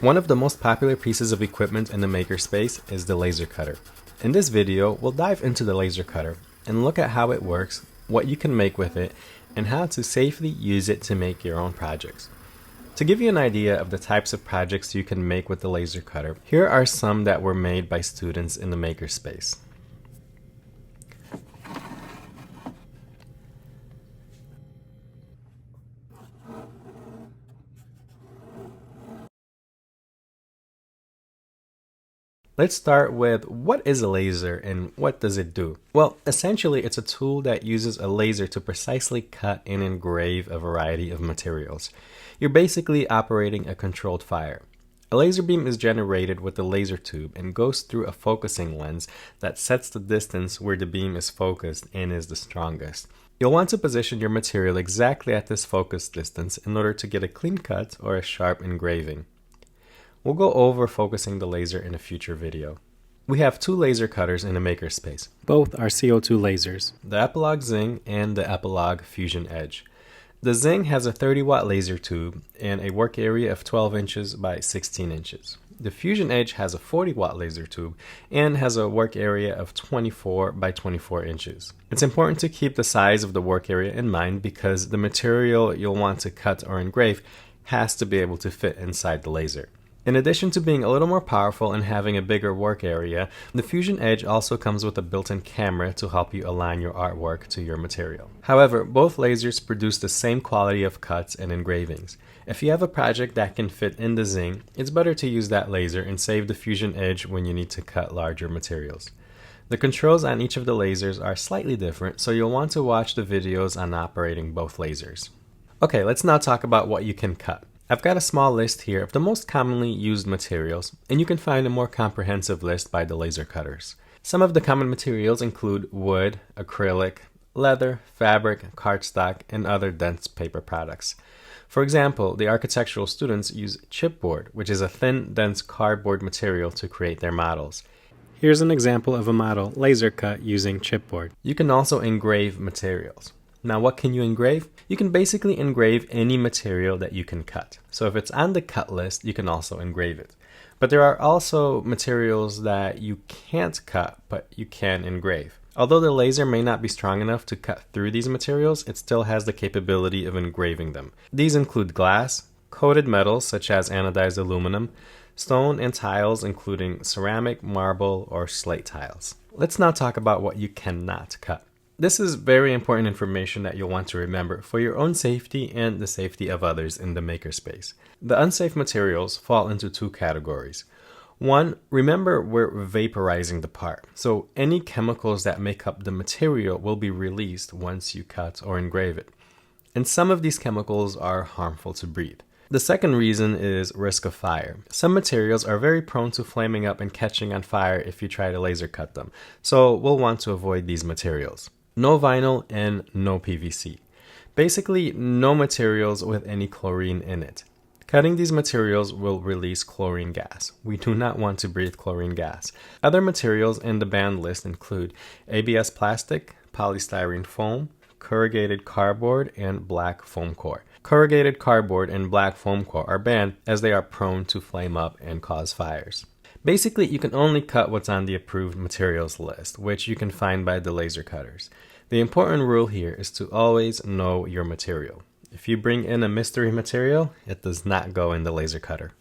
One of the most popular pieces of equipment in the makerspace is the laser cutter. In this video, we'll dive into the laser cutter and look at how it works, what you can make with it, and how to safely use it to make your own projects. To give you an idea of the types of projects you can make with the laser cutter, here are some that were made by students in the makerspace. Let's start with what is a laser and what does it do? Well, essentially it's a tool that uses a laser to precisely cut and engrave a variety of materials. You're basically operating a controlled fire. A laser beam is generated with the laser tube and goes through a focusing lens that sets the distance where the beam is focused and is the strongest. You'll want to position your material exactly at this focus distance in order to get a clean cut or a sharp engraving. We'll go over focusing the laser in a future video. We have two laser cutters in the makerspace. Both are CO2 lasers, the Epilog Zing and the Epilog Fusion Edge. The Zing has a 30-watt laser tube and a work area of 12 inches by 16 inches. The Fusion Edge has a 40-watt laser tube and has a work area of 24 by 24 inches. It's important to keep the size of the work area in mind because the material you'll want to cut or engrave has to be able to fit inside the laser. In addition to being a little more powerful and having a bigger work area, the Fusion Edge also comes with a built-in camera to help you align your artwork to your material. However, both lasers produce the same quality of cuts and engravings. If you have a project that can fit in the Zing, it's better to use that laser and save the Fusion Edge when you need to cut larger materials. The controls on each of the lasers are slightly different, so you'll want to watch the videos on operating both lasers. Okay, let's now talk about what you can cut. I've got a small list here of the most commonly used materials, and you can find a more comprehensive list by the laser cutters. Some of the common materials include wood, acrylic, leather, fabric, cardstock, and other dense paper products. For example, the architectural students use chipboard, which is a thin, dense cardboard material to create their models. Here's an example of a model laser cut using chipboard. You can also engrave materials. Now, what can you engrave? You can basically engrave any material that you can cut. So if it's on the cut list, you can also engrave it. But there are also materials that you can't cut, but you can engrave. Although the laser may not be strong enough to cut through these materials, it still has the capability of engraving them. These include glass, coated metals such as anodized aluminum, stone, and tiles including ceramic, marble, or slate tiles. Let's now talk about what you cannot cut. This is very important information that you'll want to remember for your own safety and the safety of others in the makerspace. The unsafe materials fall into two categories. One, remember we're vaporizing the part, so any chemicals that make up the material will be released once you cut or engrave it. And some of these chemicals are harmful to breathe. The second reason is risk of fire. Some materials are very prone to flaming up and catching on fire if you try to laser cut them, so we'll want to avoid these materials. No vinyl and no PVC. Basically, no materials with any chlorine in it. Cutting these materials will release chlorine gas. We do not want to breathe chlorine gas. Other materials in the banned list include ABS plastic, polystyrene foam, corrugated cardboard, and black foam core. Corrugated cardboard and black foam core are banned as they are prone to flame up and cause fires. Basically, you can only cut what's on the approved materials list, which you can find by the laser cutters. The important rule here is to always know your material. If you bring in a mystery material, it does not go in the laser cutter.